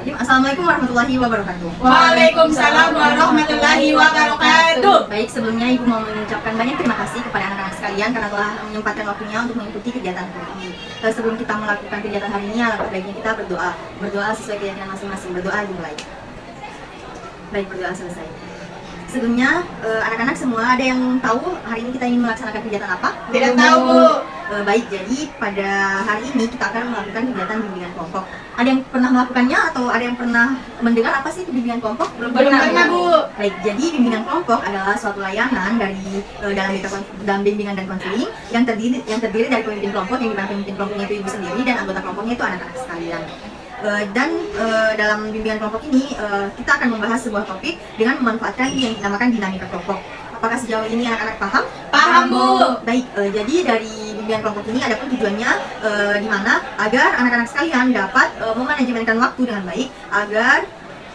Bismillahirrahmanirrahim. Assalamualaikum warahmatullahi wabarakatuh. Waalaikumsalam warahmatullahi wabarakatuh. Baik, sebelumnya Ibu mau mengucapkan banyak terima kasih kepada anak-anak sekalian karena telah menyempatkan waktunya untuk mengikuti kegiatan hari ini. Sebelum kita melakukan kegiatan hari ini, alangkah baiknya kita berdoa sesuai keyakinan masing-masing. Berdoa dimulai. Baik, berdoa selesai. Sebelumnya, anak-anak semua ada yang tahu hari ini kita ingin melaksanakan kegiatan apa? Tidak tahu, Bu. Baik, jadi pada hari ini kita akan melakukan kegiatan bimbingan kelompok. Ada yang pernah melakukannya atau ada yang pernah mendengar apa sih bimbingan kelompok? Belum pernah, Bu. Baik, jadi bimbingan kelompok adalah suatu layanan dalam bimbingan dan konseling yang terdiri dari pemimpin kelompok, yang dimana pemimpin kelompoknya itu ibu sendiri dan anggota kelompoknya itu anak-anak sekalian. Dalam bimbingan kelompok ini kita akan membahas sebuah topik dengan memanfaatkan yang dinamakan dinamika kelompok. Apakah sejauh ini anak-anak paham? Paham, Bu. Baik, jadi dari bimbingan kelompok ini ada pun tujuannya di mana agar anak-anak sekalian dapat memanajemenkan waktu dengan baik, agar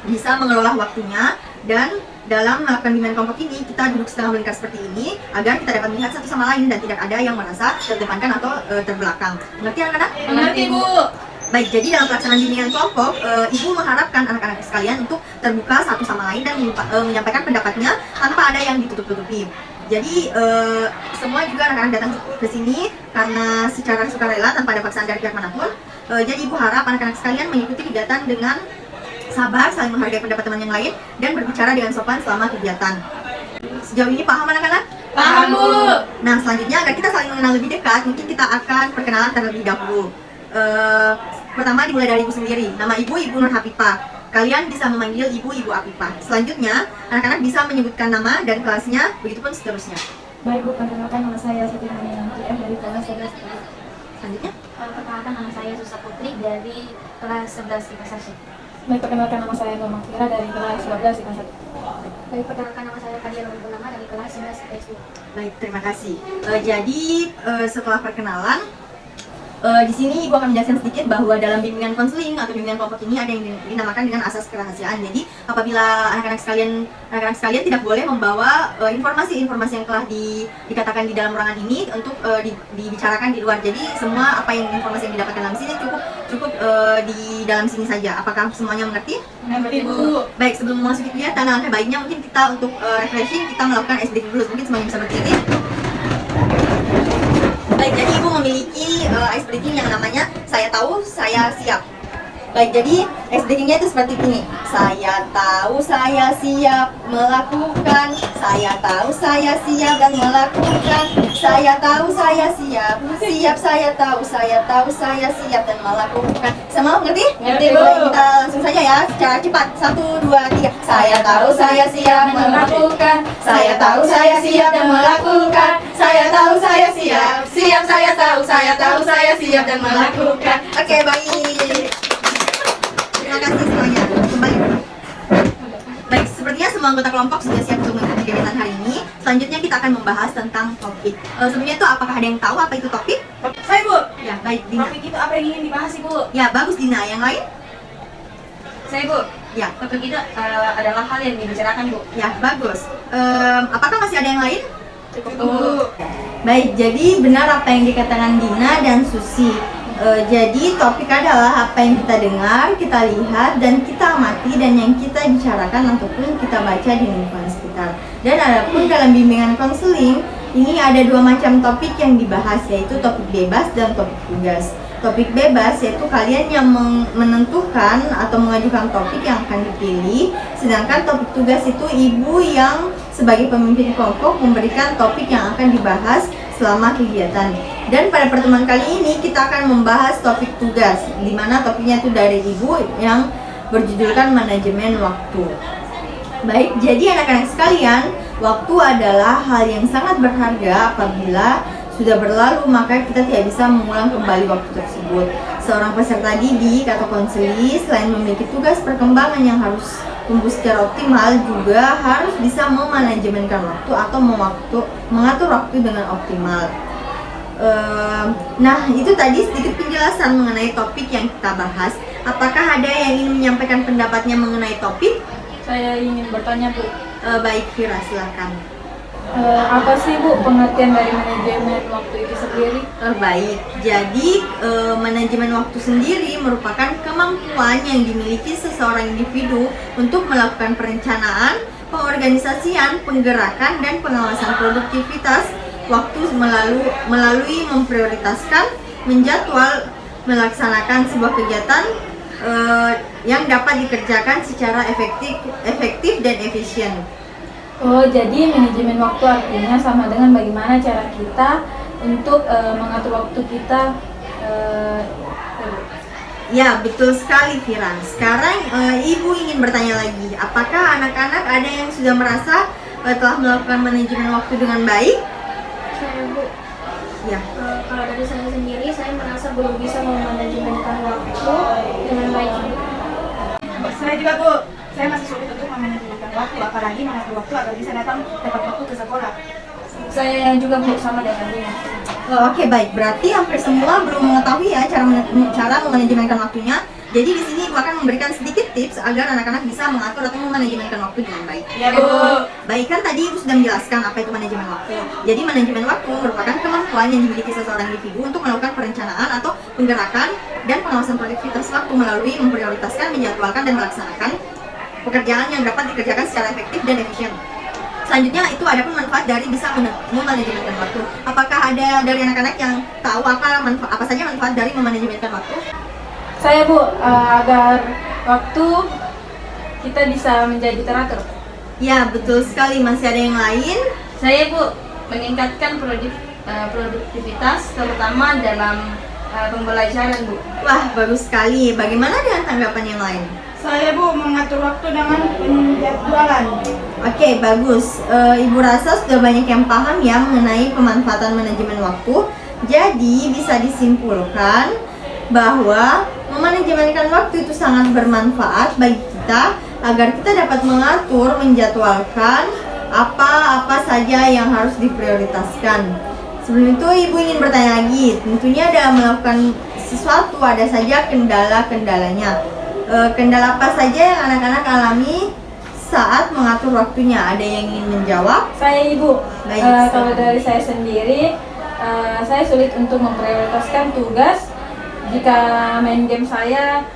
bisa mengelola waktunya, dan dalam melakukan bimbingan kelompok ini kita duduk setengah melingkar seperti ini agar kita dapat melihat satu sama lain dan tidak ada yang merasa terdepankan atau terbelakang. Mengerti anak-anak? Mengerti, Bu. Baik, jadi dalam pelaksanaan bimbingan kelompok, Ibu mengharapkan anak-anak sekalian untuk terbuka satu sama lain dan menyampaikan pendapatnya tanpa ada yang ditutup-tutupi. Jadi semua juga anak-anak datang ke sini karena secara sukarela tanpa ada paksaan dari pihak manapun. Jadi Ibu harap anak-anak sekalian mengikuti kegiatan dengan sabar, saling menghargai pendapat teman yang lain, dan berbicara dengan sopan selama kegiatan. Sejauh ini paham anak-anak? Paham, Bu. Nah, selanjutnya agar kita saling mengenal lebih dekat, mungkin kita akan perkenalan terlebih dahulu. Pertama dimulai dari Ibu sendiri. Nama Ibu Nur Hafifah. Kalian bisa memanggil Ibu Afifah. Selanjutnya, anak-anak bisa menyebutkan nama dan kelasnya, begitupun seterusnya. Baik, Bu, perkenalkan nama saya Siti Manianti dari kelas 11. Selanjutnya, Perkenalkan nama saya Susa Putri dari kelas 11 IPA 1. Baik, perkenalkan nama saya Nur Makfira dari kelas 12 IPA 1. Baik, perkenalkan nama saya Fadia Nurul Purnama dari kelas 11 IPA 2. baik, terima kasih. Jadi, setelah perkenalan, di sini Ibu akan menjelaskan sedikit bahwa dalam bimbingan konseling atau bimbingan kelompok ini ada yang dinamakan dengan asas kerahasiaan. Jadi apabila anak-anak sekalian tidak boleh membawa informasi-informasi yang telah dikatakan di dalam ruangan ini untuk dibicarakan di luar. Jadi semua informasi yang didapatkan dalam sini cukup di dalam sini saja. Apakah semuanya mengerti? Mengerti, Bu. Baik, sebelum memasuki kegiatan, alangkah baiknya mungkin kita untuk refreshing kita melakukan SDG dulu. Mungkin semuanya bisa berdiri. Baik, jadi Ibu memiliki ice breaking yang namanya Saya Tahu, Saya Siap. Baik, jadi SDG-nya itu seperti ini. Saya tahu, saya siap melakukan. Saya tahu, saya siap dan melakukan. Saya tahu, saya siap. Siap, saya tahu, saya siap dan melakukan. Semua mengerti? Ngerti, Bu. Baik, kita langsung saja ya, secara cepat. 1, 2, 3. Saya tahu, saya siap melakukan. Saya tahu, saya siap dan melakukan. Saya tahu, saya siap. Siap, saya tahu, saya siap dan melakukan. Oke, baik. Terima kasih semuanya. Kembali. Baik, sepertinya semua anggota kelompok sudah siap untuk mengikuti kegiatan hari ini. Selanjutnya kita akan membahas tentang topik. Sebelumnya itu apakah ada yang tahu apa itu topik? Saya, Bu. Ya, baik, Dina. Topik itu apa yang ingin dibahas, Bu? Ya, bagus Dina. Yang lain? Saya, Bu. Ya, Topik itu adalah hal yang dibicarakan, Bu. ya, bagus. Apakah masih ada yang lain? Cukup, Bu. Baik, jadi benar apa yang dikatakan Dina dan Susi. Jadi topik adalah apa yang kita dengar, kita lihat, dan kita amati, dan yang kita bicarakan ataupun kita baca di lingkungan sekitar. Dan adapun dalam bimbingan konseling, ini ada 2 macam topik yang dibahas, yaitu topik bebas dan topik tugas. Topik bebas yaitu kalian yang menentukan atau mengajukan topik yang akan dipilih, sedangkan topik tugas itu Ibu yang sebagai pemimpin kelompok memberikan topik yang akan dibahas selama kegiatan. Dan pada pertemuan kali ini kita akan membahas topik tugas, di mana topiknya itu dari Ibu yang berjudulkan manajemen waktu. Baik, jadi anak-anak sekalian, waktu adalah hal yang sangat berharga. Apabila sudah berlalu, maka kita tidak bisa mengulang kembali waktu tersebut. Seorang peserta didik atau konseli selain memiliki tugas perkembangan yang harus tumbuh secara optimal, juga harus bisa memanajemenkan waktu atau mengatur waktu dengan optimal. Nah, itu tadi sedikit penjelasan mengenai topik yang kita bahas. Apakah ada yang ingin menyampaikan pendapatnya mengenai topik? Saya ingin bertanya, Bu. Baik, Fira, silakan. Apa sih Bu pengertian dari manajemen waktu itu sendiri? Baik, jadi manajemen waktu sendiri merupakan kemampuan yang dimiliki seseorang individu untuk melakukan perencanaan, pengorganisasian, penggerakan, dan pengawasan produktivitas waktu melalui memprioritaskan, menjadwal, melaksanakan sebuah kegiatan yang dapat dikerjakan secara efektif dan efisien. Oh, jadi manajemen waktu artinya sama dengan bagaimana cara kita untuk mengatur waktu kita. Ya, betul sekali Firan. Sekarang Ibu ingin bertanya lagi, apakah anak-anak ada yang sudah merasa telah melakukan manajemen waktu dengan baik? Saya Bu, Ya. kalau dari saya sendiri, saya merasa belum bisa memanajemenkan waktu dengan baik. Saya juga Bu, saya masih sulit untuk memanajemenkan waktu, apalagi mengatur waktu agar bisa datang tepat waktu ke sekolah. Saya juga Bu, sama dengan Dina. Oke, baik. Berarti hampir semua belum mengetahui ya cara memanajemenkan waktunya. Jadi di sini Ibu akan memberikan sedikit tips agar anak-anak bisa mengatur atau memanajemenkan waktu dengan baik. Ya Bu. Baik, kan tadi Ibu sudah menjelaskan apa itu manajemen waktu. Jadi manajemen waktu merupakan kemampuan yang dimiliki seseorang individu untuk melakukan perencanaan atau penggerakan dan pengawasan produktivitas waktu melalui memprioritaskan, menjadwalkan, dan melaksanakan pekerjaan yang dapat dikerjakan secara efektif dan efisien. Selanjutnya itu ada pun manfaat dari bisa memanajemenkan waktu. Apakah ada dari anak-anak yang tahu apa saja manfaat dari memanajemenkan waktu? Saya Bu, agar waktu kita bisa menjadi teratur. Ya, betul sekali. Masih ada yang lain? Saya Bu, meningkatkan produktivitas terutama dalam pembelajaran Bu. Wah, bagus sekali. Bagaimana dengan tanggapan yang lain? Saya Bu, mengatur waktu dengan penjadwalan. Oke, bagus. Ibu rasa sudah banyak yang paham ya mengenai pemanfaatan manajemen waktu. Jadi bisa disimpulkan bahwa memanajemenkan waktu itu sangat bermanfaat bagi kita agar kita dapat mengatur, menjadwalkan apa saja yang harus diprioritaskan. Sebelum itu Ibu ingin bertanya lagi, tentunya dalam melakukan sesuatu ada saja kendala-kendalanya. Kendala apa saja yang anak-anak alami saat mengatur waktunya? Ada yang ingin menjawab? Saya Ibu, Baik, kalau dari saya sendiri, saya sulit untuk memprioritaskan tugas. Jika main game saya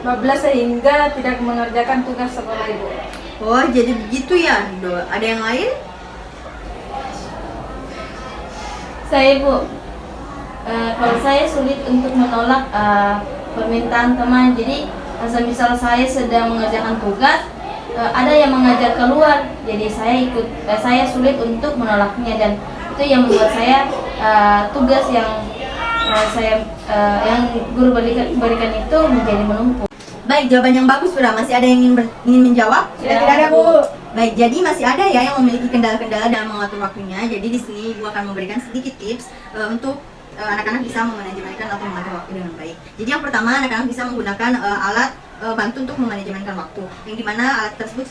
bablas sehingga tidak mengerjakan tugas sekolah Ibu. Oh, jadi begitu ya, Do. Ada yang lain? Saya Bu, kalau saya sulit untuk menolak permintaan teman. Jadi misal saya sedang mengerjakan tugas, ada yang mengajak keluar, jadi saya sulit untuk menolaknya, dan itu yang membuat saya tugas yang guru berikan itu menjadi menumpuk. Baik, jawaban yang bagus, Bura. Masih ada yang ingin menjawab? Tidak ada Bu. Baik, jadi masih ada ya yang memiliki kendala-kendala dalam mengatur waktunya. Jadi di sini Ibu akan memberikan sedikit tips untuk anak-anak bisa memanajemenkan atau mengatur waktu dengan baik. Jadi yang pertama, anak-anak bisa menggunakan alat bantu untuk memanajemenkan waktu. Yang dimana alat tersebut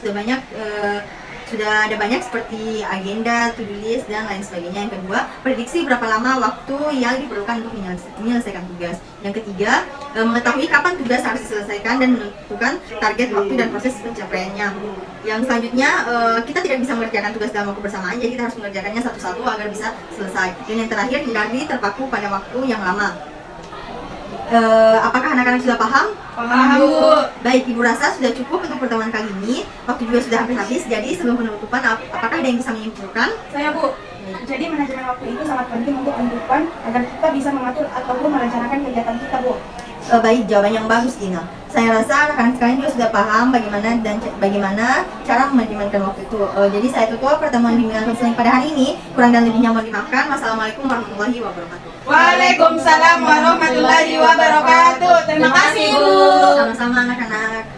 sudah ada banyak seperti agenda, to-do list, dan lain sebagainya. Yang kedua, prediksi berapa lama waktu yang diperlukan untuk menyelesaikan tugas. Yang ketiga, mengetahui kapan tugas harus diselesaikan dan menentukan target waktu dan proses pencapaiannya. Yang selanjutnya, kita tidak bisa mengerjakan tugas dalam waktu bersamaan, jadi kita harus mengerjakannya satu-satu agar bisa selesai. Dan yang terakhir, hindari terpaku pada waktu yang lama. Apakah anak-anak sudah paham? Paham Bu. Baik, Ibu rasa sudah cukup untuk pertemuan kali ini. Waktu juga sudah hampir habis, jadi sebelum penutupan, apakah ada yang bisa menyimpulkan? Saya Bu, jadi manajemen waktu itu sangat penting untuk kehidupan agar kita bisa mengatur ataupun merencanakan kegiatan kita Bu. Baik, jawaban yang bagus, Dina. Saya rasa anak-anak sekalian juga sudah paham bagaimana cara memanajemenkan waktu itu. Jadi saya tutup pertemuan bimbingan konseling pada hari ini. Kurang dan lebihnya mohon dimaafkan. Wassalamualaikum warahmatullahi wabarakatuh. Waalaikumsalam warahmatullahi wabarakatuh. Terima kasih Bu. Sama-sama anak-anak.